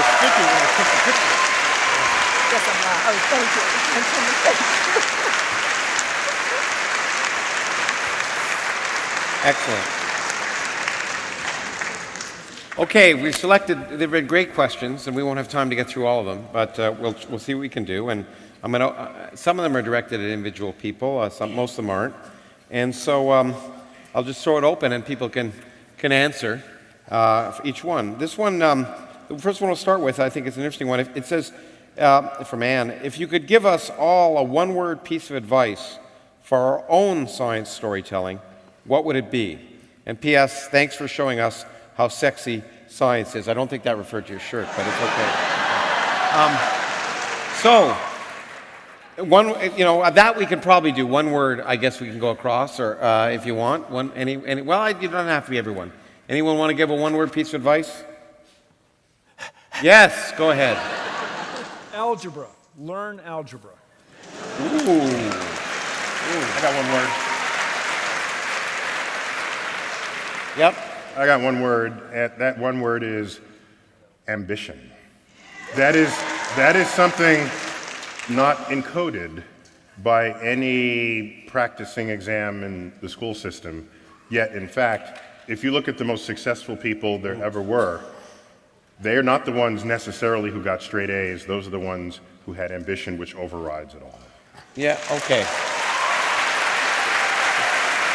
was sticky when I took the picture. Yes, I'm not. Oh, thank you. Excellent. Okay, we've selected, they've been great questions, and we won't have time to get through all of them, but we'll see what we can do. And I'm going to, some of them are directed at individual people, most of them aren't. And so I'll just throw it open and people can answer for each one. This one, the first one we'll start with, I think is an interesting one. It says, from Anne, if you could give us all a one-word piece of advice for our own science storytelling, what would it be? And P.S., thanks for showing us how sexy science is. I don't think that referred to your shirt, but it's okay. That we could probably do. One word, I guess we can go across, or if you want. You don't have to be everyone. Anyone want to give a one-word piece of advice? Yes, go ahead. Algebra. Learn algebra. Ooh. I got one word. Yep. I got one word. That one word is ambition. That is something not encoded by any practicing exam in the school system. Yet, in fact, if you look at the most successful people there ever were, they are not the ones necessarily who got straight A's. Those are the ones who had ambition, which overrides it all. Yeah, okay.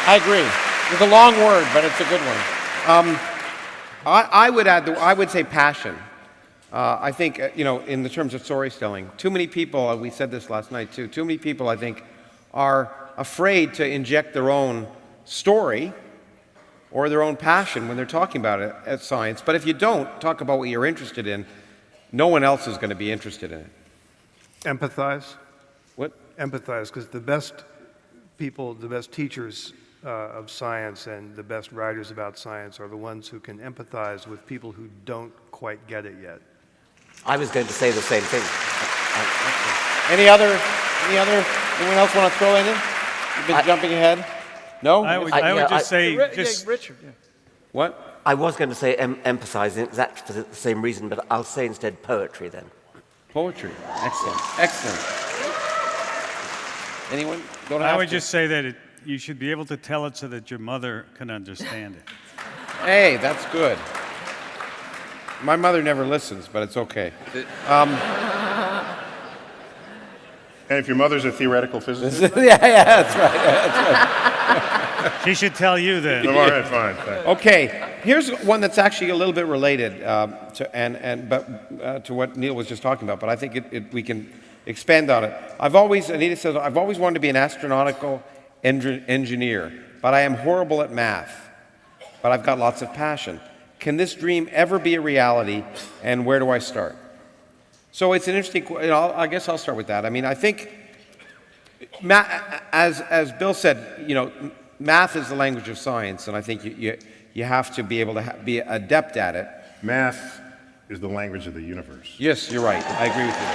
I agree. It's a long word, but it's a good one. I would say passion. I think, in the terms of storytelling, too many people, we said this last night too, too many people, I think, are afraid to inject their own story or their own passion when they're talking about it as science. But if you don't talk about what you're interested in, no one else is going to be interested in it. Empathize. What? Empathize, because the best people, the best teachers of science and the best writers about science are the ones who can empathize with people who don't quite get it yet. I was going to say the same thing. Anyone else want to throw in it? You've been jumping ahead? No? I would just say, Richard. Yeah. What? I was going to say emphasizing exactly for the same reason, but I'll say instead poetry then. Poetry. Excellent. Excellent. Anyone? Don't have I would to. just say that you should be able to tell it so that your mother can understand it. Hey, that's good. My mother never listens, but it's okay. And if your mother's a theoretical physicist? yeah, that's right. She should tell you then. All right, fine. Thanks. Okay, here's one that's actually a little bit related to what Neil was just talking about, but I think we can expand on it. Anita says, I've always wanted to be an astronautical engineer, but I am horrible at math, but I've got lots of passion. Can this dream ever be a reality, and where do I start? So it's an interesting, I guess I'll start with that. I mean, I think, as Bill said, math is the language of science, and I think you have to be able to be adept at it. Math is the language of the universe. Yes, you're right. I agree with you.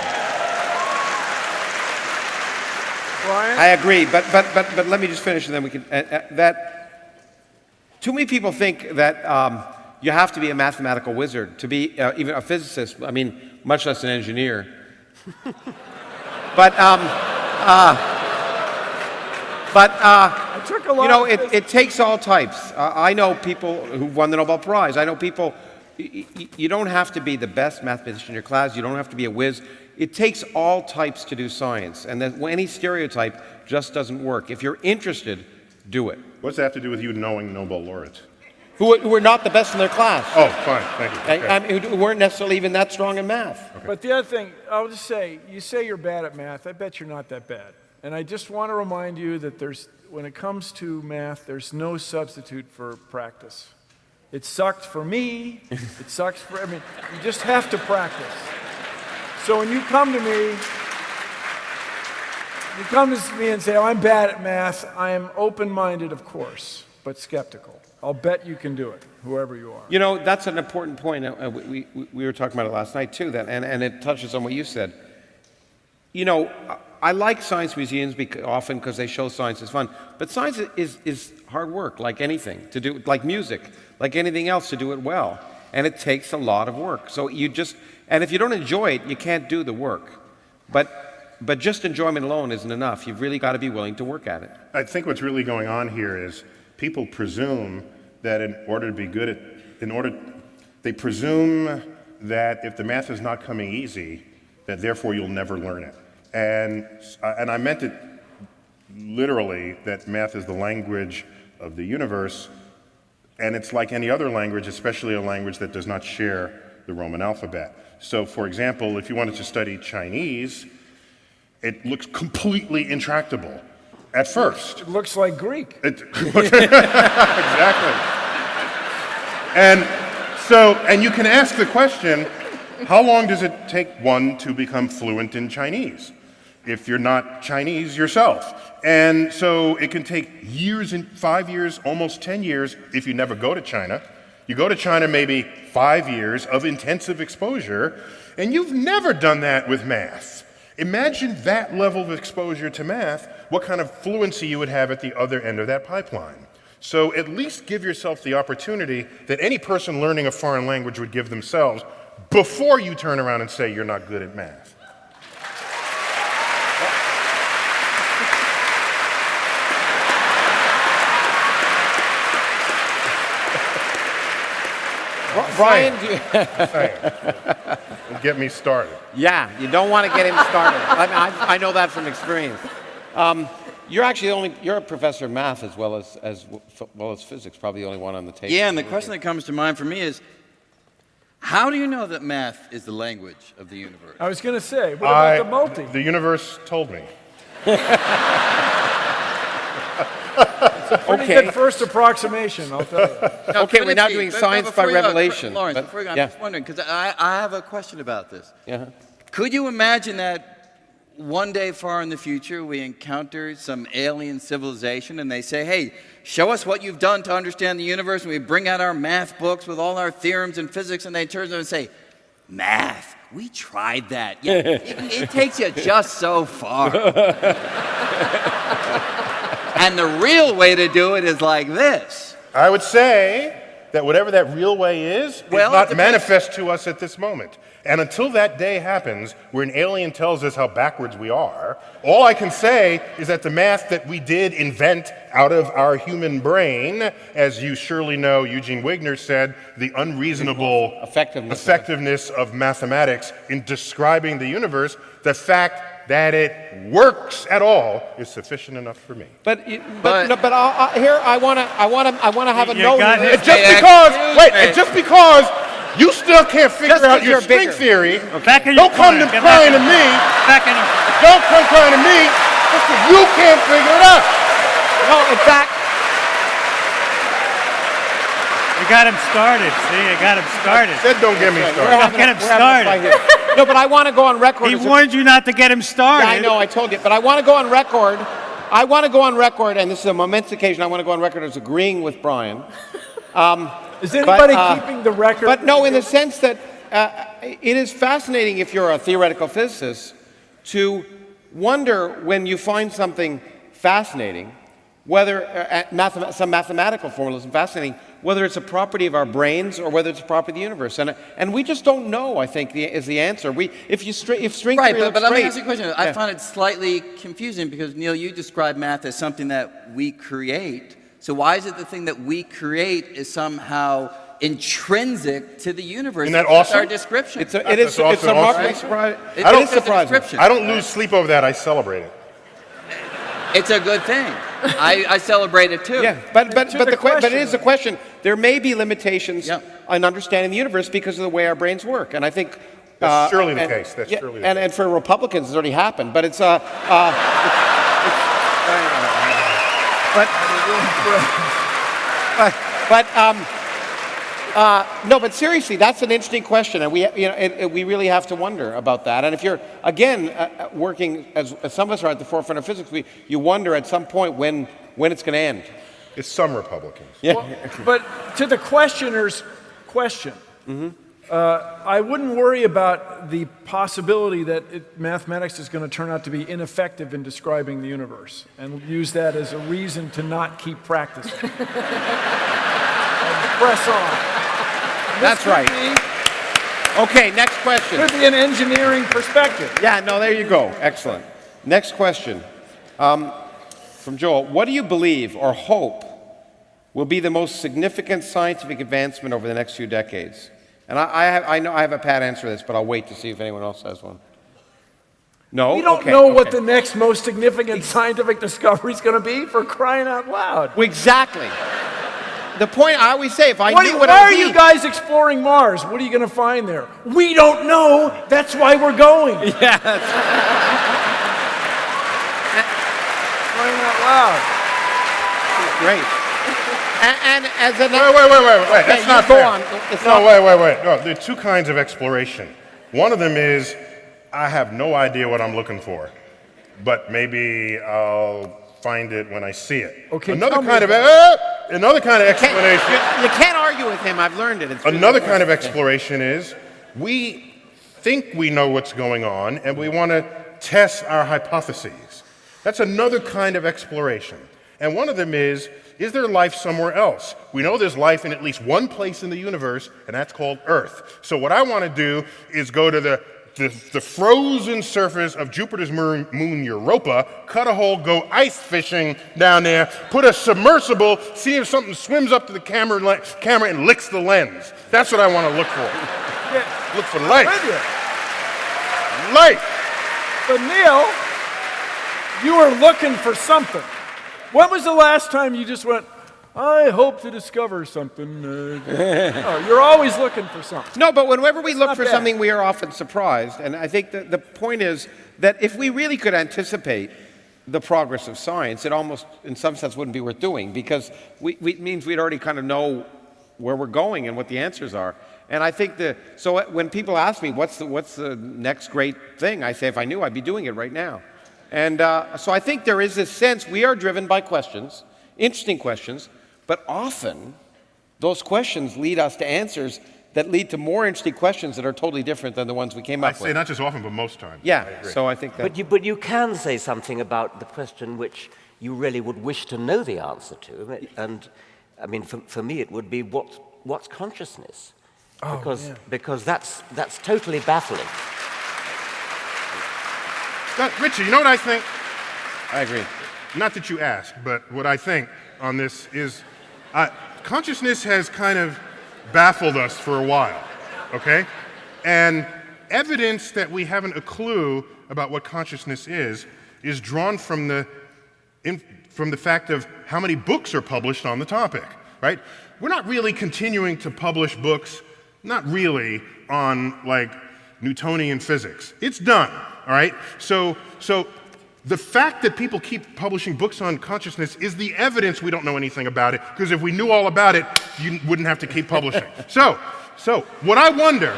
Brian? I agree, but let me just finish, and then we can. Too many people think that you have to be a mathematical wizard to be even a physicist. I mean, much less an engineer. But I took a lot it takes all types. I know people who've won the Nobel Prize. I know people. You don't have to be the best mathematician in your class. You don't have to be a whiz. It takes all types to do science, and that any stereotype just doesn't work. If you're interested, do it. What's that have to do with you knowing Nobel laureates? Who were not the best in their class. Oh, fine, thank you. Okay. Who weren't necessarily even that strong in math. Okay. But the other thing, I'll just say, you say you're bad at math. I bet you're not that bad. And I just want to remind you that when it comes to math, there's no substitute for practice. It sucked for me. It sucks for, you just have to practice. So when you come to me and say, oh, I'm bad at math, I am open-minded, of course, but skeptical. I'll bet you can do it, whoever you are. That's an important point. We were talking about it last night, too, and it touches on what you said. I like science museums often because they show science is fun, but science is hard work, like anything, to do, like music, like anything else, to do it well. And it takes a lot of work. So And if you don't enjoy it, you can't do the work. But just enjoyment alone isn't enough. You've really got to be willing to work at it. I think what's really going on here is people presume that in order to be good at, they presume that if the math is not coming easy, that therefore you'll never learn it. And I meant it literally, that math is the language of the universe, and it's like any other language, especially a language that does not share the Roman alphabet. So, for example, if you wanted to study Chinese, it looks completely intractable at first. It looks like Greek. Exactly. And you can ask the question, how long does it take one to become fluent in Chinese if you're not Chinese yourself? And so it can take years, 5 years, almost 10 years if you never go to China. You go to China maybe 5 years of intensive exposure, and you've never done that with math. Imagine that level of exposure to math, what kind of fluency you would have at the other end of that pipeline. So at least give yourself the opportunity that any person learning a foreign language would give themselves before you turn around and say you're not good at math. Brian, Get me started. yeah, you don't want to get him started. I know that from experience. You're a professor of math as well as physics, probably the only one on the table. Yeah, and the question that comes to mind for me is, how do you know that math is the language of the universe? I was going to say, what about the multi? The universe told me. Pretty good first approximation, I'll tell you. Now, Okay, we're could it now be- doing but science by before you go, revelation, Lawrence, but- before you go, I'm yeah. just wondering, because I have a question about this. Yeah. Could you imagine that one day far in the future we encounter some alien civilization and they say, hey, show us what you've done to understand the universe, and we bring out our math books with all our theorems and physics, and they turn to them and say, math, we tried that. Yeah, it takes you just so far. And the real way to do it is like this. I would say that whatever that real way is Well, it not depends. manifest to us at this moment. And until that day happens, where an alien tells us how backwards we are, all I can say is that the math that we did invent out of our human brain, as you surely know, Eugene Wigner said, the unreasonable effectiveness of mathematics in describing the universe, the fact that it works at all is sufficient enough for me. But here I want to have a You note. got here. it. And just because you still can't figure Just out 'cause your you're string bigger. theory, Back in your don't come corner. to Get crying to back me. Back in your... Don't come crying to me just 'cause you can't figure it out. No, in fact, You got him started. See, you got him started. Said don't get me we're started. having, Get him we're having a fight here. No, but I want to go on record. He as a- warned you not to get him started. Yeah, I know, I told you. But I want to go on record. I want to go on record, and this is a momentous occasion. I want to go on record as agreeing with Brian. Is anybody But, keeping the record? But no, in the sense that it is fascinating if you're a theoretical physicist to wonder when you find something fascinating, whether some mathematical formalism fascinating, whether it's a property of our brains or whether it's a property of the universe. And we just don't know, I think, is the answer. If string Right, theory but looks let me great- ask you a question. I find it slightly confusing because, Neil, you describe math as something that we create. So why is it the thing that we create is somehow intrinsic to the universe? Isn't that That's our awesome? description. It's a That's awesome. remarkably surprising. It- It it's is a surprising. description. I don't lose sleep over that. I celebrate it. It's a good thing. I celebrate it too. Yeah, but it question, is a question. There may be limitations Yep. on understanding the universe because of the way our brains work, and I think That's surely the and- case. That's yeah, surely the and case. and for Republicans, it's already happened. But no, but seriously, that's an interesting question, and we really have to wonder about that. And if you're again working as some of us are at the forefront of physics, you wonder at some point when it's going to end. It's some Republicans. Well, but to the questioner's question, I wouldn't worry about the possibility that mathematics is going to turn out to be ineffective in describing the universe and use that as a reason to not keep practicing. And press on. That's right. Okay, next question. Could be an engineering perspective. Yeah, no, there you go. Excellent. Next question from Joel. What do you believe or hope will be the most significant scientific advancement over the next few decades? And I know I have a pat answer to this, but I'll wait to see if anyone else has one. No? We don't Okay, know what okay. the next most significant scientific discovery is going to be, for crying out loud. Well, exactly. The point I always say, if I Why knew what are I would you eat- guing exploring Mars? What are you going to find there? We don't know. That's why we're going. Yeah, Crying out loud. great. And as a Wait. That's you not go fair. on. It's No, not- wait. No, there are two kinds of exploration. One of them is I have no idea what I'm looking for, but maybe I'll find it when I see it. Okay, Another tell me kind of Can't- explanation. You can't argue with him. I've learned it. It's really Another important. kind of exploration is we think we know what's going on and we want to test our hypotheses. That's another kind of exploration. And one of them is there life somewhere else? We know there's life in at least one place in the universe, and that's called Earth. So what I want to do is go to the frozen surface of Jupiter's moon Europa, cut a hole, go ice fishing down there, put a submersible, see if something swims up to the camera and licks the lens. That's what I want to look for. Look for life. With you. Life. But Neil, you were looking for something. When was the last time you just went, I hope to discover something? No, you're always looking for something. No, but whenever we look not for bad. something, we are often surprised. And I think that the point is that if we really could anticipate the progress of science, it almost, in some sense, wouldn't be worth doing because it means we'd already kind of know where we're going and what the answers are. And I think so when people ask me, what's the next great thing? I say, if I knew, I'd be doing it right now. And so I think there is this sense we are driven by questions, interesting questions, but often those questions lead us to answers that lead to more interesting questions that are totally different than the ones we came I up say with. not just often, but most times. I Yeah, agree. so I think that. But you can say something about the question which you really would wish to know the answer to. And I mean, for me, it would be what's consciousness? Because that's totally baffling. Richard, you know what I think? I agree. Not that you asked, but what I think on this is consciousness has kind of baffled us for a while, okay? And evidence that we haven't a clue about what consciousness is drawn from the fact of how many books are published on the topic, right? We're not really continuing to publish books, not really, on like Newtonian physics. It's done, all right? So the fact that people keep publishing books on consciousness is the evidence we don't know anything about it, because if we knew all about it, you wouldn't have to keep publishing. So what I wonder,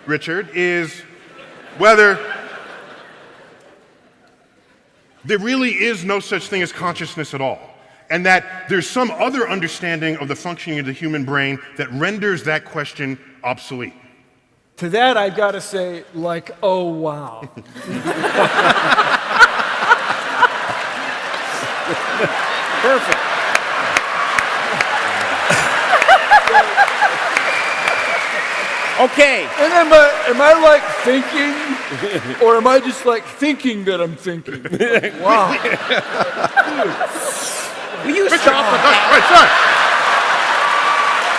Richard, is whether there really is no such thing as consciousness at all, and that there's some other understanding of the functioning of the human brain that renders that question obsolete. To that, I've got to say, like, oh, wow. Perfect. Okay. And am I like thinking, or am I just like thinking that I'm thinking? Wow. Will you Richard, stop with that?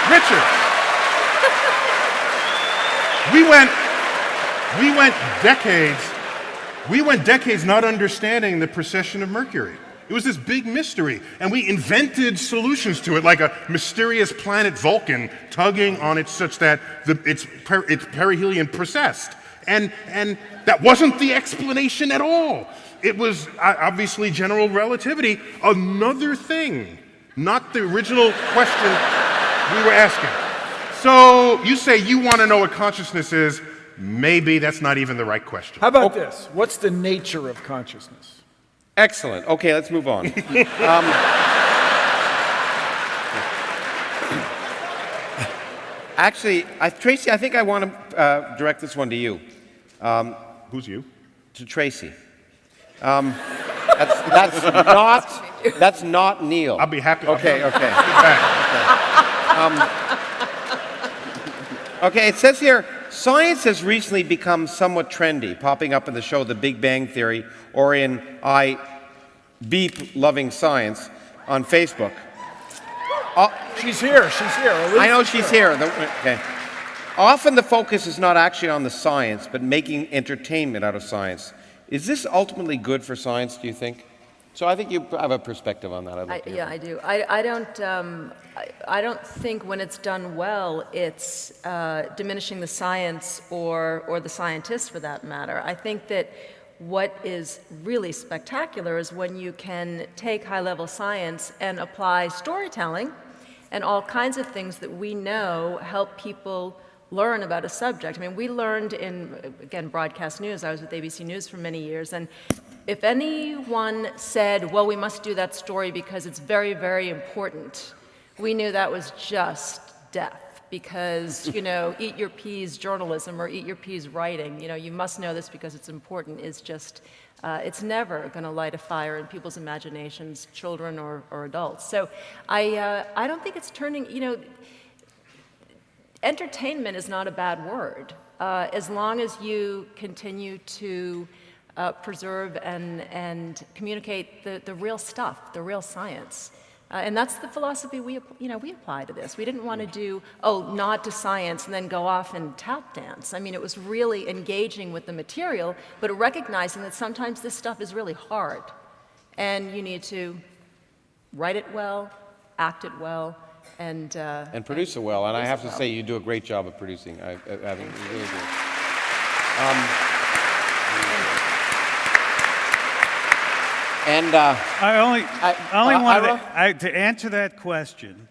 Richard, we went decades not understanding the precession of Mercury. It was this big mystery, and we invented solutions to it, like a mysterious planet Vulcan tugging on it such that it's perihelion precessed. And that wasn't the explanation at all. It was obviously general relativity, another thing, not the original question we were asking. So you say you want to know what consciousness is. Maybe that's not even the right question. How about this? What's the nature of consciousness? Excellent. Okay, let's move on. Actually, Tracy, I think I want to direct this one to you. Who's you? To Tracy. That's not Neil. I'll be happy. Okay. Get back. Okay, it says here, science has recently become somewhat trendy, popping up in the show The Big Bang Theory or in I Beep Loving Science on Facebook. She's here. She's here. I know she's here. Okay. Often the focus is not actually on the science, but making entertainment out of science. Is this ultimately good for science, do you think? So I think you have a perspective on that. I'd like to hear. Yeah, I do. I don't think when it's done well, it's diminishing the science or the scientists for that matter. I think that what is really spectacular is when you can take high-level science and apply storytelling and all kinds of things that we know help people learn about a subject. I mean, we learned in, again, broadcast news. I was with ABC News for many years, and if anyone said, well, we must do that story because it's very, very important, we knew that was just death because, you know, eat your peas journalism or eat your peas writing, you know, you must know this because it's important, is just, it's never going to light a fire in people's imaginations, children or adults. So I don't think it's turning, you know, entertainment is not a bad word, as long as you continue to preserve and communicate the real stuff, the real science. And that's the philosophy we apply to this. We didn't want to do, nod to science and then go off and tap dance. I mean, it was really engaging with the material, but recognizing that sometimes this stuff is really hard. And you need to write it well, act it well, and produce it well. And I have to say, you do a great job of producing. I think you really do. I only wanted Ira? to answer that question.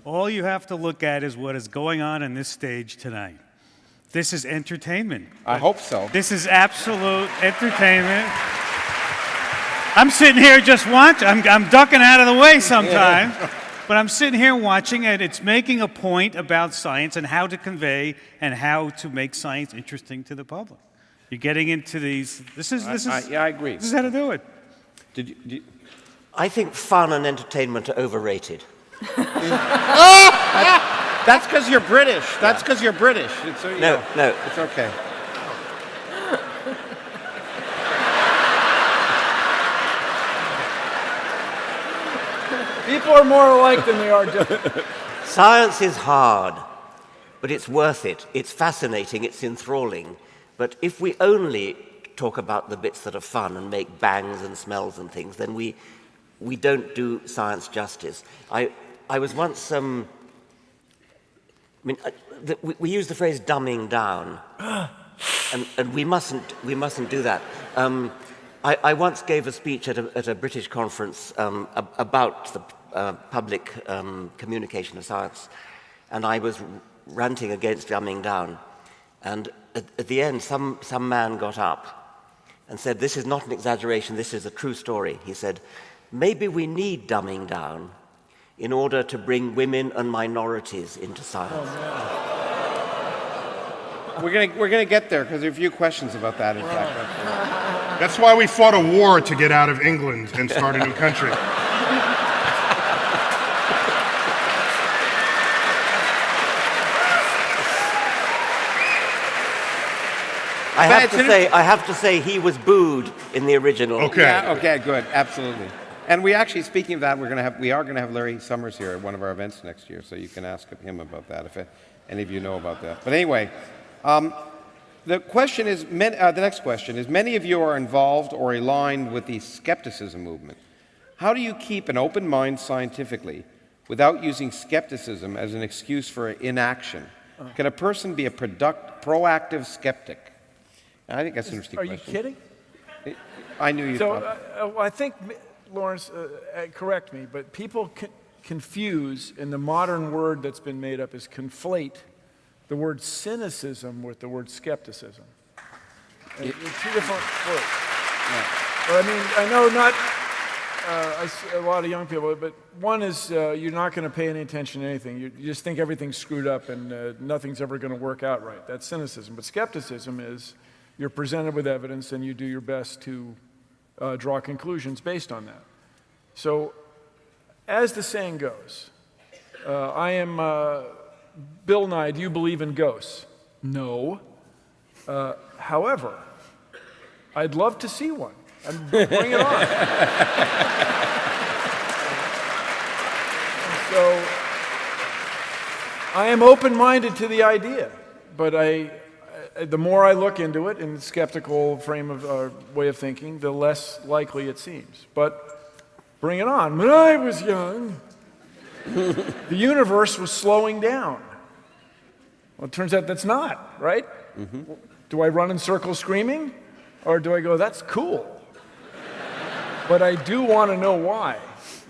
All you have to look at is what is going on in this stage tonight. This is entertainment. I hope so. This is absolute entertainment. I'm sitting here just watching. I'm ducking out of the way sometimes, but I'm sitting here watching it. It's making a point about science and how to convey and how to make science interesting to the public. You're getting into these. Yeah, I agree. This is how to do it. I think fun and entertainment are overrated. That's because you're British. That's because you're British. It's, No. It's okay. People are more alike than they are different. Science is hard, but it's worth it. It's fascinating, it's enthralling. But if we only talk about the bits that are fun and make bangs and smells and things, then we don't do science justice. I was once, we use the phrase dumbing down, and we mustn't do that. I once gave a speech at a British conference about the public communication of science, and I was ranting against dumbing down. And at the end, some man got up and said, "This is not an exaggeration, this is a true story." He said, "Maybe we need dumbing down in order to bring women and minorities into science." We're gonna get there because there are a few questions about that. In fact, That's why we fought a war to get out of England and start a new country. I have to say, he was booed in the original. Okay. Yeah, okay, good, absolutely. And we actually, speaking of that, we are gonna have Larry Summers here at one of our events next year, so you can ask him about that if any of you know about that. But anyway, the question is, the next question is: many of you are involved or aligned with the skepticism movement. How do you keep an open mind scientifically without using skepticism as an excuse for inaction? Can a person be a proactive skeptic? I think that's an interesting Are question. you kidding? I knew you So thought. I think, Lawrence, correct me, but people confuse, in the modern word that's been made up, is conflate the word cynicism with the word skepticism. They're two different words. But I mean, I know not a lot of young people, but one is you're not going to pay any attention to anything. You just think everything's screwed up and nothing's ever going to work out right. That's cynicism. But skepticism is you're presented with evidence and you do your best to draw conclusions based on that. So, as the saying goes, I am Bill Nye. Do you believe in ghosts? No. However, I'd love to see one. And bring it on. So I am open-minded to the idea, but the more I look into it in the skeptical frame of way of thinking, the less likely it seems. But bring it on. When I was young, the universe was slowing down. Well, it turns out that's not, right? Mm-hmm. Do I run in circles screaming? Or do I go, that's cool? But I do want to know why.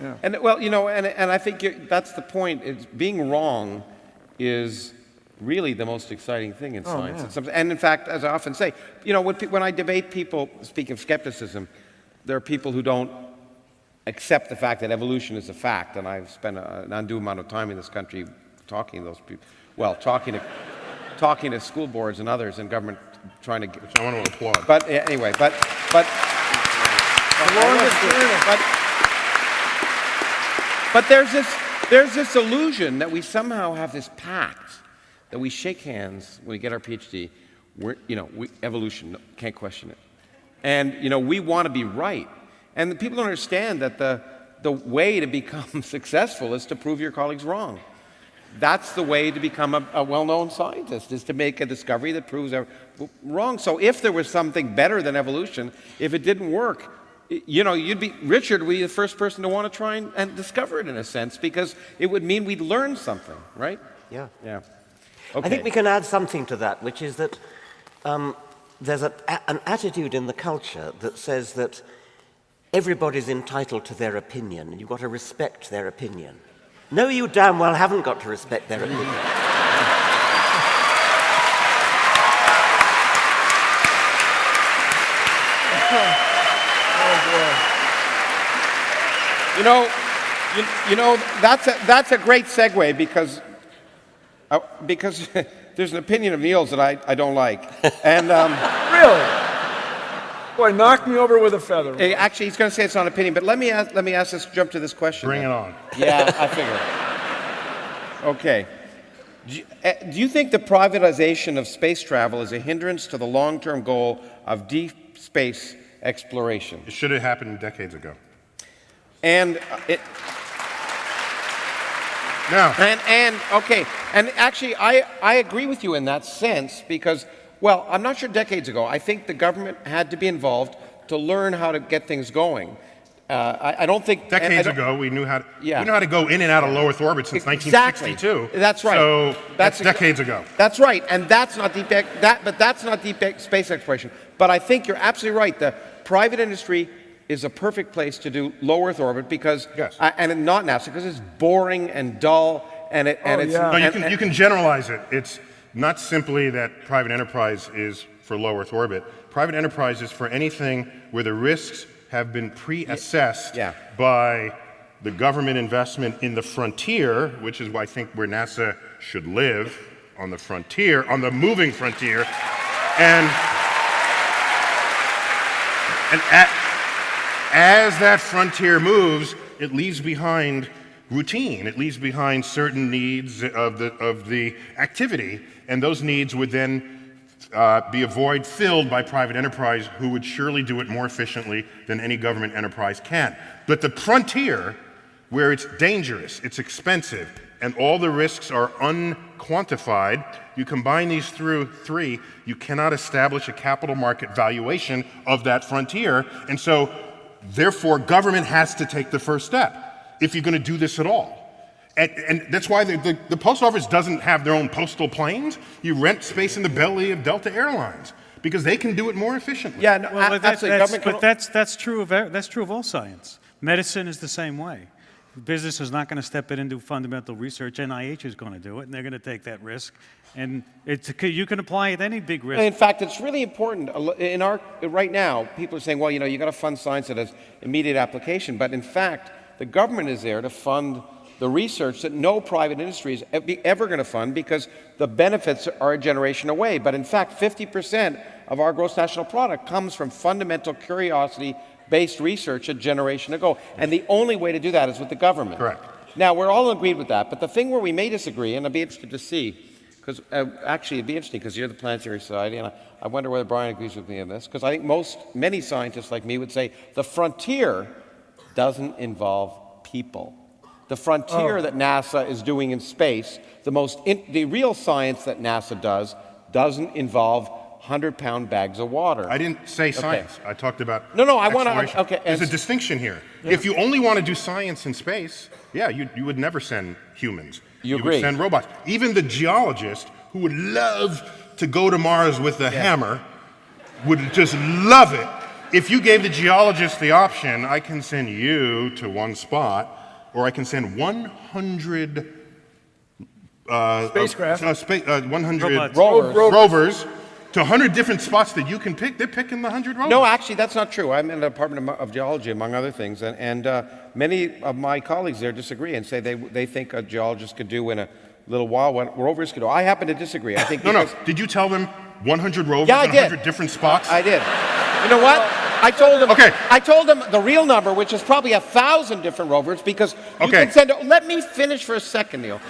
Yeah. And well, you know, and I think that's the point. It's being wrong is really the most exciting thing in science. Yeah. And in fact, as I often say, you know, when I debate people, speaking of skepticism, there are people who don't accept the fact that evolution is a fact. And I've spent an undue amount of time in this country talking to those people. Well, talking to school boards and others in government, trying to. I want to applaud. But anyway, but there's this illusion that we somehow have this pact that we shake hands when we get our PhD. Evolution, can't question it, and we want to be right. And the people don't understand that the way to become successful is to prove your colleagues wrong. That's the way to become a well-known scientist, is to make a discovery that proves wrong. So if there was something better than evolution, if it didn't work, Richard would be the first person to want to try and discover it in a sense, because it would mean we'd learn something, right? Yeah. Yeah. Okay. I think we can add something to that, which is that there's an attitude in the culture that says that everybody's entitled to their opinion, and you've got to respect their opinion. No, you damn well haven't got to respect their opinion. That's a great segue because there's an opinion of Neil's that I don't like, and Really? Boy, knock me over with a feather. actually he's going to say it's not an opinion, but let me ask this, jump to this question. Bring then. it on. Yeah, I figure. Okay. Do you think the privatization of space travel is a hindrance to the long-term goal of deep space exploration? It should have happened decades ago. And Now, and okay, and actually I agree with you in that sense because, well, I'm not sure decades ago. I think the government had to be involved to learn how to get things going. I don't think decades ago we knew how to go in and out of low Earth orbit since Exactly. 1962. That's right. So that's decades ago. That's right, and that's not deep. But that's not deep space exploration. But I think you're absolutely right. The private industry is a perfect place to do low Earth orbit because, Yes. And not NASA because it's boring and dull, and it's. yeah. No, you can generalize it. It's not simply that private enterprise is for low Earth orbit. Private enterprise is for anything where the risks have been pre-assessed Yeah. by the government investment in the frontier, which is why I think where NASA should live, on the frontier, on the moving frontier, and as that frontier moves, it leaves behind routine. It leaves behind certain needs of the activity, and those needs would then be a void filled by private enterprise who would surely do it more efficiently than any government enterprise can. But the frontier, where it's dangerous, it's expensive, and all the risks are unquantified, you combine these three, you cannot establish a capital market valuation of that frontier, and so therefore government has to take the first step if you're going to do this at all. And that's why the post office doesn't have their own postal planes. You rent space in the belly of Delta Airlines because they can do it more efficiently. Yeah, no, Well, absolutely. that's true of all science. Medicine is the same way. Business is not going to step in and do fundamental research. NIH is going to do it, and they're going to take that risk. And you can apply it any big risk. In fact, it's really important. Right now, people are saying, well, you got to fund science that has immediate application. But in fact, the government is there to fund the research that no private industry is ever going to fund because the benefits are a generation away. But in fact, 50% of our gross national product comes from fundamental curiosity-based research a generation ago. And the only way to do that is with the government. Correct. Now, we're all agreed with that, but the thing where we may disagree, and I'd be interested to see, because actually it'd be interesting because you're the Planetary Society, and I wonder whether Brian agrees with me on this, because I think many scientists like me would say the frontier doesn't involve people. The frontier that NASA is doing in space, the real science that NASA doesn't involve 100-pound bags of water. I didn't say science. I talked about No, I want to. exploration. Okay, There's a distinction here. If you only want to do science in space, yeah, you would never send humans. You would agree. send robots. Even the geologist who would love to go to Mars with a hammer would just love it. If you gave the geologist the option, I can send you to one spot, or I can send 100 Spacecraft. 100 Robots. rovers to 100 different spots that you can pick. They're picking the 100 rovers. No, actually, that's not true. I'm in the Department of Geology, among other things, and many of my colleagues there disagree and say they think a geologist could do in a little while what rovers could do. I happen to disagree. I think No. because- Did you tell them 100 rovers Yeah, I in did. 100 different spots? I did. You know what? I told them. Okay. I told them the real number, which is probably 1,000 different rovers, because you Okay. can send. Let me finish for a second, Neil.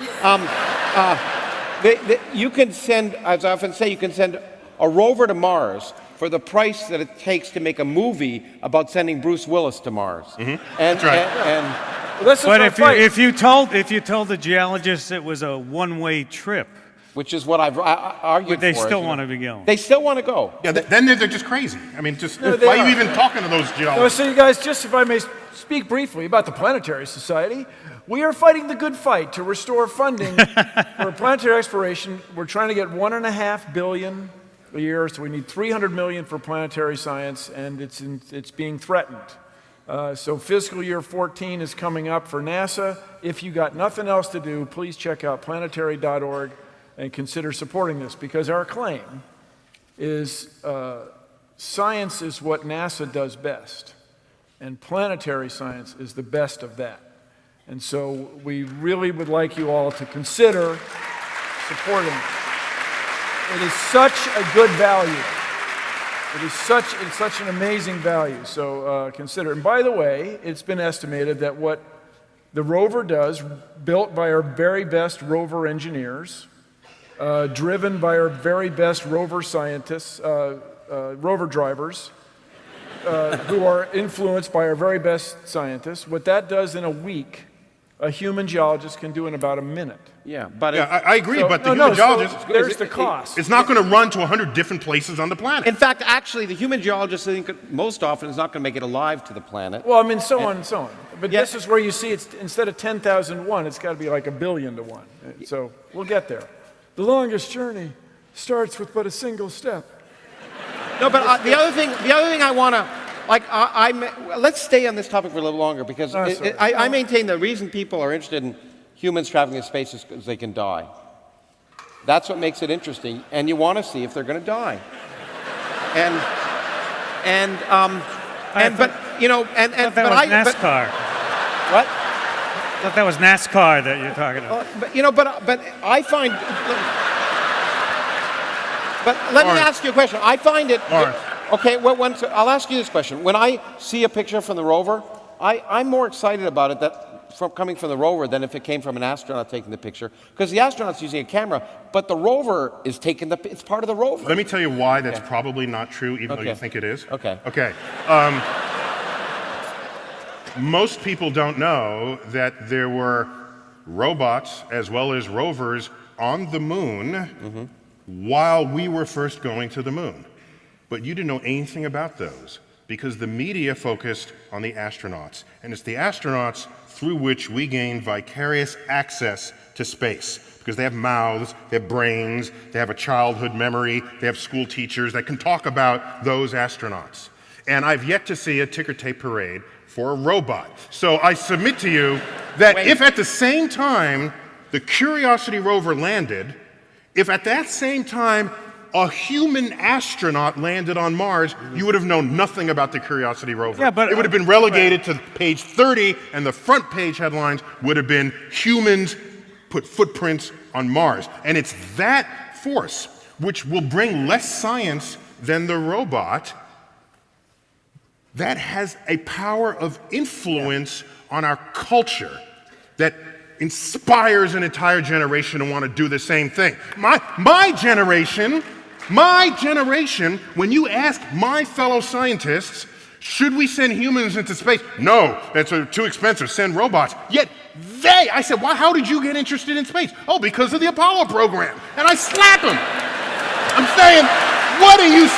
You can send, as I often say, you can send a rover to Mars for the price that it takes to make a movie about sending Bruce Willis to Mars. And, That's right. and This is But our fight. if you told the geologists it was a one-way trip, which is what I've argued would they for. still isn't want it? to be going? They still want to go. Yeah, then they're just crazy. I mean, just No, they why are are. you even talking to those No, geologists? so you guys, just if I may speak briefly about the Planetary Society, we are fighting the good fight to restore funding for planetary exploration. We're trying to get $1.5 billion a year, so we need $300 million for planetary science, and it's being threatened. So fiscal year 14 is coming up for NASA. If you got nothing else to do, please check out planetary.org and consider supporting this, because our claim is science is what NASA does best, and planetary science is the best of that. And so we really would like you all to consider supporting it. It is such a good value. It's such an amazing value, so consider it. And by the way, it's been estimated that what the rover does, built by our very best rover engineers, driven by our very best rover scientists, rover drivers, who are influenced by our very best scientists, what that does in a week, a human geologist can do in about a minute. Yeah, but Yeah, I agree, So- but the no, human so geologist there's the cost. is not going to run to 100 different places on the planet. in fact, actually, the human geologist, I think, most often is not going to make it alive to the planet. Well, I mean, so on and so on. But Yeah. this is where you see it's instead of 10,000 it's got to be like 1,000,000,000 to 1. So we'll get there. The longest journey starts with but a single step. No, but the other thing I want to, let's stay on this topic for a little longer, because sorry. I maintain the reason people are interested in humans traveling in space is because they can die. That's what makes it interesting, and you want to see if they're going to die. But you know, I thought that was NASCAR. What? I thought that was NASCAR that you're talking about. But you know, but I find. But let me Lawrence. ask you a question. I find it. Lawrence. Okay, I'll ask you this question. When I see a picture from the rover, I'm more excited about it coming from the rover than if it came from an astronaut taking the picture, because the astronaut's using a camera, but the rover is taking it's part of the rover. Let me tell you why that's probably not true, even though you Okay. think it is. Okay. Okay. Most people don't know that there were robots as well as rovers on the moon while we were first going to the moon. But you didn't know anything about those because the media focused on the astronauts. And it's the astronauts through which we gain vicarious access to space, because they have mouths, they have brains, they have a childhood memory, they have school teachers that can talk about those astronauts. And I've yet to see a ticker tape parade for a robot. So I submit to you that if at the same time the Curiosity rover landed, if at that same time a human astronaut landed on Mars, you would have known nothing about the Curiosity rover. Yeah, but- it would have been relegated to page 30, and the front page headlines would have been humans put footprints on Mars. And it's that force which will bring less science than the robot that has a power of influence on our culture that inspires an entire generation to want to do the same thing. My generation, when you ask my fellow scientists, should we send humans into space? No, that's too expensive. Send robots. Yet I said, well, how did you get interested in space? Oh, because of the Apollo program. And I slap them. I'm saying, what are you?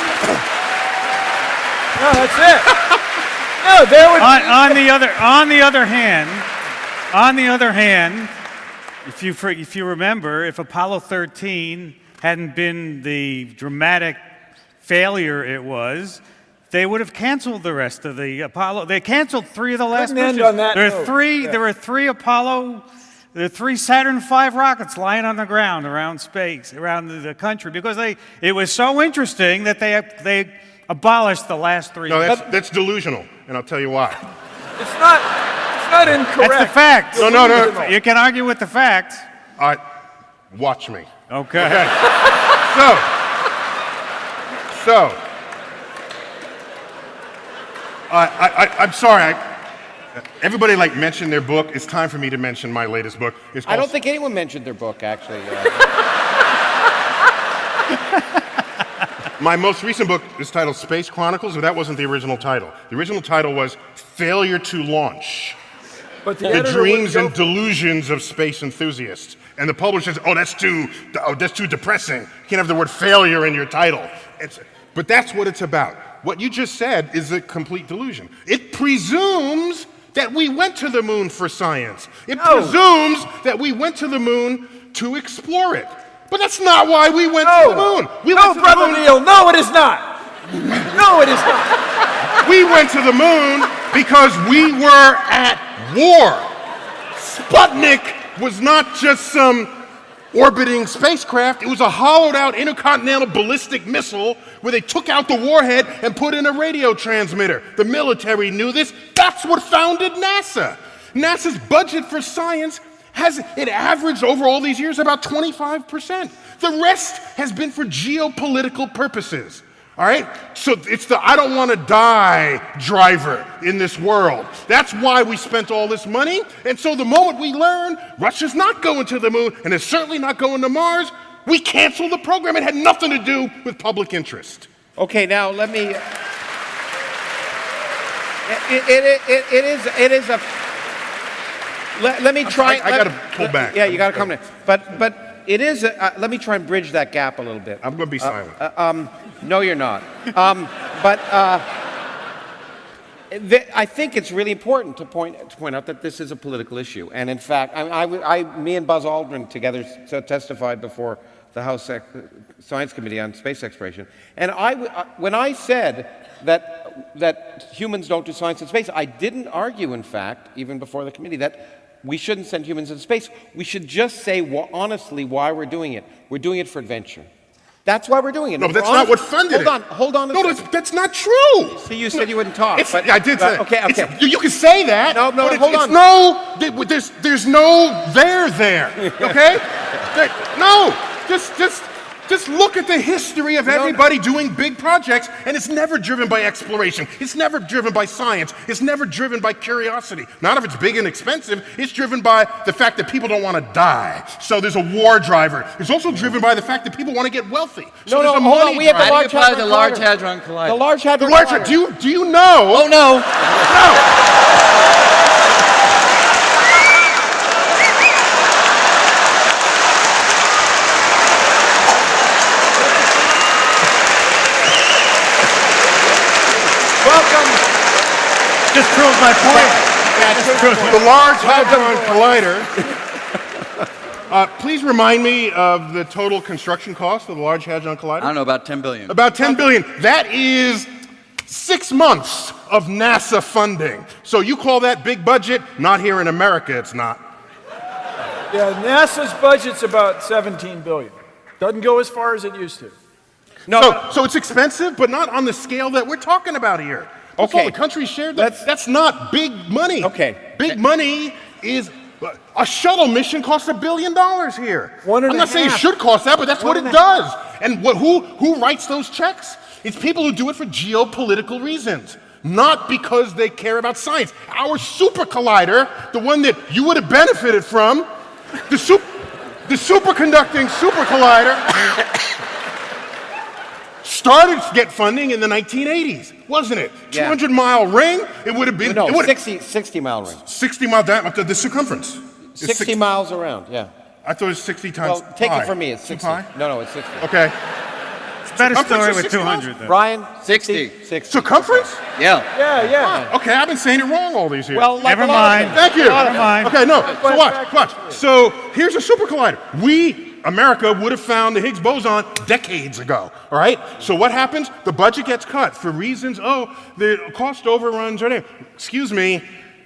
No, that's it. No, there would on the other hand, if you remember, if Apollo 13 hadn't been the dramatic failure it was, they would have canceled the rest of the Apollo. They canceled 3 of the last Couldn't end missions. on that note. There were 3 Saturn V rockets lying on the ground around space, around the country, because it was so interesting that they abolished the last 3. No, that's delusional, and I'll tell you why. It's not incorrect. That's the fact. No. You can argue with the facts. All right, watch me. Okay. So, I'm sorry. Everybody mentioned their book. It's time for me to mention my latest book. It's I called don't think anyone mentioned their book, actually. My most recent book is titled Space Chronicles, but that wasn't the original title. The original title was Failure to Launch: But The editor Dreams wouldn't and Delusions of Space Enthusiasts. And the publisher says, that's too depressing. You can't have the word failure in your title. But that's what it's about. What you just said is a complete delusion. It presumes that we went to the moon for science. It presumes that we went to the moon to explore it. But that's not why we went to the moon. We went to the Brother moon. Neil, no, it is not. No, it is not. We went to the moon because we were at war. Sputnik was not just some orbiting spacecraft. It was a hollowed out intercontinental ballistic missile where they took out the warhead and put in a radio transmitter. The military knew this. That's what founded NASA. NASA's budget for science it averaged over all these years about 25%. The rest has been for geopolitical purposes. All right? So it's the I don't want to die driver in this world. That's why we spent all this money. And so the moment we learn Russia's not going to the moon and it's certainly not going to Mars, we canceled the program. It had nothing to do with public interest. Okay, now let me. It is a. Let me try. I got to pull back. Yeah, you got to come in. But it is. Let me try and bridge that gap a little bit. I'm going to be silent. No, you're not. I think it's really important to point out that this is a political issue. And in fact, me and Buzz Aldrin together testified before the House Science Committee on Space Exploration. And when I said that humans don't do science in space, I didn't argue, in fact, even before the committee, that we shouldn't send humans into space. We should just say honestly why we're doing it. We're doing it for adventure. That's why we're doing it. No, but that's not what funded it. Hold on. No, that's not true. See, you said you wouldn't talk. I did say okay. You can say that. No, but hold on. There's no there. Okay? No. Just look at the history of everybody doing big projects, and it's never driven by exploration. It's never driven by science. It's never driven by curiosity. Not if it's big and expensive. It's driven by the fact that people don't want to die. So there's a war driver. It's also driven by the fact that people want to get wealthy. So there's a hold money on. We have the driver. Large How do you apply Hadron the Large Collider. Hadron Collider? The Large Hadron Collider. Do you know? Oh, no. No. Just proves my point. The Large Hadron Collider. Please remind me of the total construction cost of the Large Hadron Collider. I don't know, about 10 billion. About 10 billion. That is 6 months of NASA funding. So you call that big budget? Not here in America, it's not. Yeah, NASA's budget's about 17 billion. Doesn't go as far as it used to. So it's expensive, but not on the scale that we're talking about here. That's all the countries shared. That's not big money. Okay. Big money is a shuttle mission costs $1 billion here. I'm not saying it should cost that, but that's what it does. And who writes those checks? It's people who do it for geopolitical reasons. not because they care about science. Our super collider, the one that you would have benefited from, the superconducting super collider, started to get funding in the 1980s, wasn't it? Yeah. 200-mile ring, it would have been... No, it would- 60-mile ring. 60-mile diameter, the circumference. Is 60 miles around, yeah. I thought it was 60 times Well, take pi. it from me, it's Too 60. pi? No, it's 60. Okay. It's a better Circumference story is with 60 miles? 200, though. Brian? 60. 60. Circumference? Yeah. Yeah. Okay, I've been saying it wrong all these years. Well, like Never a lot of mind. Thank you. Never mind. Okay, no. So back watch. So here's a super collider. America would have found the Higgs boson decades ago. All right. So what happens? The budget gets cut for reasons. Oh, the cost overruns. Or excuse me.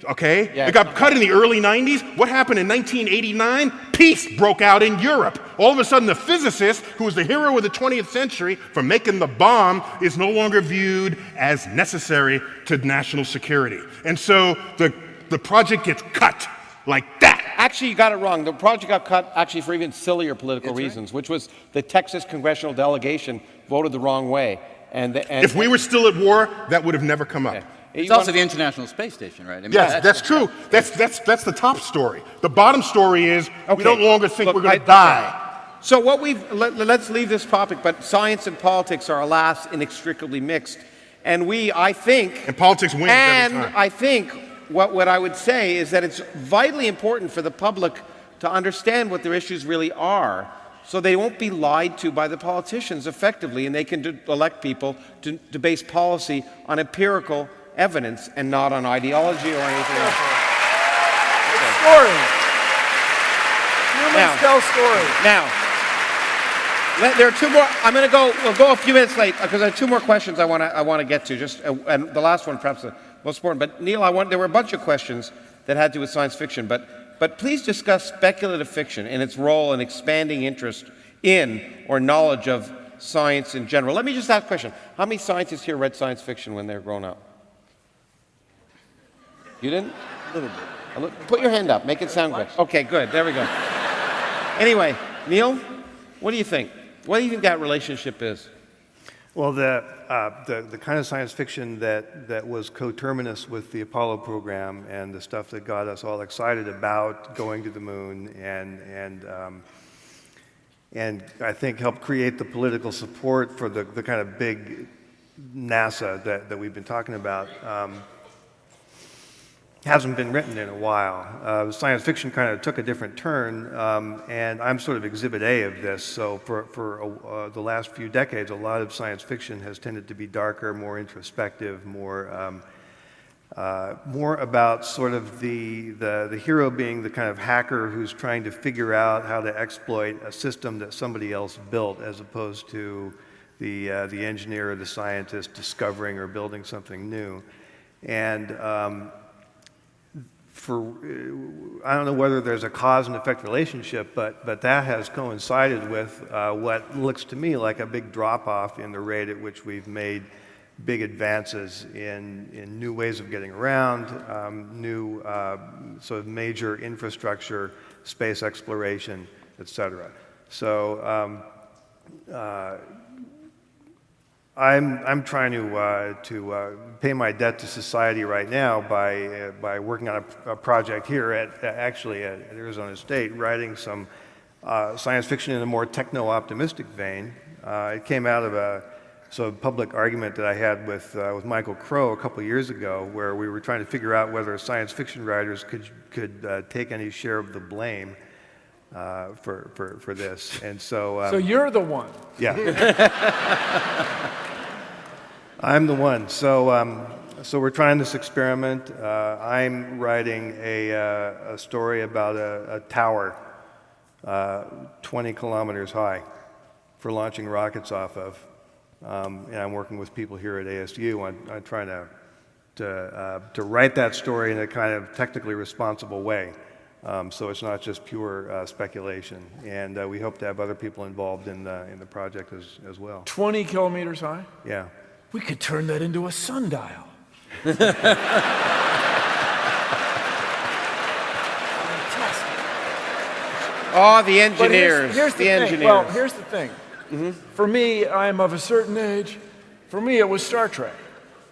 Okay. Yeah. It got cut in the early 90s. What happened in 1989? Peace broke out in Europe. All of a sudden, the physicist, who was the hero of the 20th century for making the bomb, is no longer viewed as necessary to national security. And so the project gets cut like that. Actually, you got it wrong. The project got cut actually for even sillier political reasons, which was the Texas congressional delegation voted the wrong way. And If we were still at war, that would have never come up. It's also the International Space Station, right? I mean, Yes, that's true. That's the top story. The bottom story is we don't longer think we're going to die. So what let's leave this topic, but science and politics are, alas, inextricably mixed. And I think... And politics wins every time. I think what I would say is that it's vitally important for the public to understand what their issues really are, so they won't be lied to by the politicians effectively, and they can elect people to base policy on empirical evidence and not on ideology or anything else. Story. Humans tell stories. Now, there are two more. We'll go a few minutes late because I have two more questions I want to get to. And the last one perhaps the most important. But Neil, there were a bunch of questions that had to do with science fiction. But please discuss speculative fiction and its role in expanding interest in or knowledge of science in general. Let me just ask a question. How many scientists here read science fiction when they were growing up? You didn't? A little bit. Put your hand up. Make it sound good. Okay, good. There we go. Anyway, Neil, what do you think? What do you think that relationship is? Well, the kind of science fiction that was coterminous with the Apollo program and the stuff that got us all excited about going to the moon and I think helped create the political support for the kind of big NASA that we've been talking about. Hasn't been written in a while. Science fiction kind of took a different turn, and I'm sort of exhibit A of this. So for the last few decades, a lot of science fiction has tended to be darker, more introspective, more about sort of the hero being the kind of hacker who's trying to figure out how to exploit a system that somebody else built, as opposed to the engineer or the scientist discovering or building something new. And I don't know whether there's a cause and effect relationship, but that has coincided with what looks to me like a big drop-off in the rate at which we've made big advances in new ways of getting around, new sort of major infrastructure, space exploration, et cetera. So I'm trying to pay my debt to society right now by working on a project here at Arizona State, writing some science fiction in a more techno-optimistic vein. It came out of a sort of public argument that I had with Michael Crow a couple years ago, where we were trying to figure out whether science fiction writers could take any share of the blame for this. And so So you're the one. yeah. I'm the one. So we're trying this experiment. I'm writing a story about a tower 20 kilometers high for launching rockets off of. And I'm working with people here at ASU on trying to write that story in a kind of technically responsible way. So it's not just pure speculation. And we hope to have other people involved in the project as well. 20 kilometers high? Yeah. We could turn that into a sundial. Oh, the But engineers. here's the thing. engineers. Well, here's the thing. For me, I am of a certain age. For me, it was Star Trek.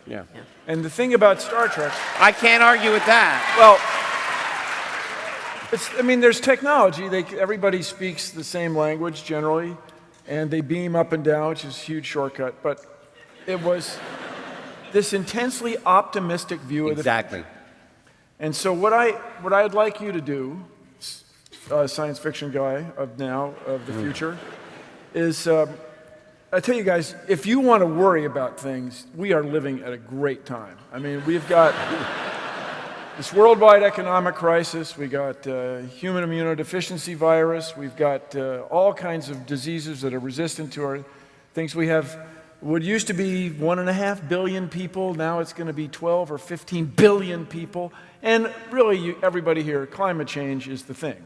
Yeah. And the thing about Star Trek, I can't argue with that. well, I mean, there's technology. Everybody speaks the same language generally, and they beam up and down, which is a huge shortcut. But it was this intensely optimistic view of the Exactly. And so what I'd like you to do, science fiction guy of the future, is I tell you guys, if you want to worry about things, we are living at a great time. I mean, we've got this worldwide economic crisis, we got human immunodeficiency virus, we've got all kinds of diseases that are resistant to our things. We have what used to be 1.5 billion people, now it's going to be 12 or 15 billion people. And really, everybody here, climate change is the thing.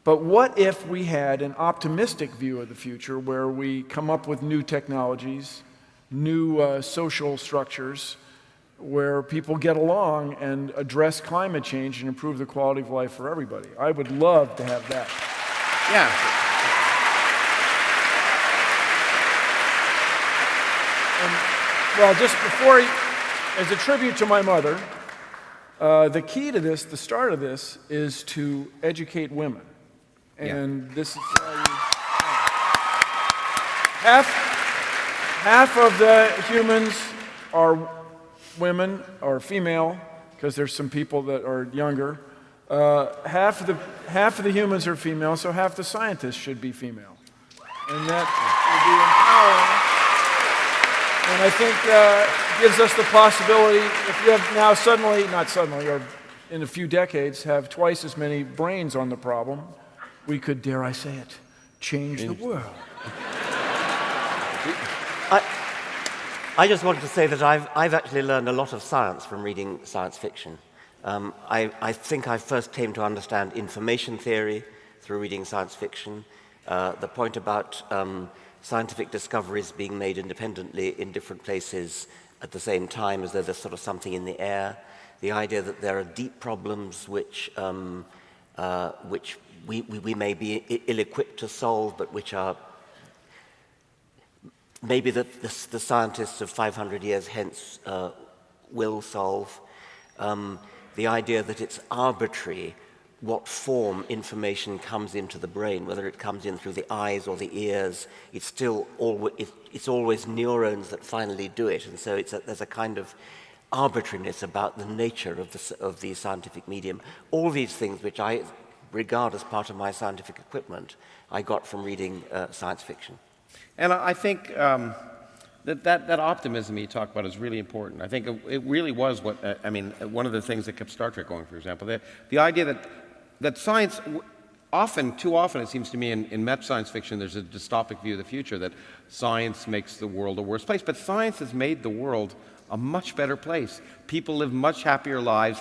But what if we had an optimistic view of the future where we come up with new technologies, new social structures, where people get along and address climate change and improve the quality of life for everybody? I would love to have that. Yeah. Well, just before, as a tribute to my mother, the key to this, the start of this, is to educate women. And this is half of the humans are women or female, because there's some people that are younger. Half of the humans are female, so half the scientists should be female, and that would be empowering. And I think gives us the possibility, if you have now suddenly, not suddenly, or in a few decades, have twice as many brains on the problem, we could, dare I say it, change the world. I just wanted to say that I've actually learned a lot of science from reading science fiction. I think I first came to understand information theory through reading science fiction. The point about scientific discoveries being made independently in different places at the same time, as though there's sort of something in the air. The idea that there are deep problems which we may be ill-equipped to solve, but which are maybe the scientists of 500 years hence will solve. The idea that it's arbitrary what form information comes into the brain, whether it comes in through the eyes or the ears, it's always neurons that finally do it. And so there's a kind of arbitrariness about the nature of the scientific medium. All these things, which I regard as part of my scientific equipment, I got from reading science fiction. And I think that optimism you talk about is really important. I think it really was one of the things that kept Star Trek going, for example. The idea that science, too often it seems to me in MEP science fiction, there's a dystopic view of the future that science makes the world a worse place. But science has made the world a much better place. People live much happier lives,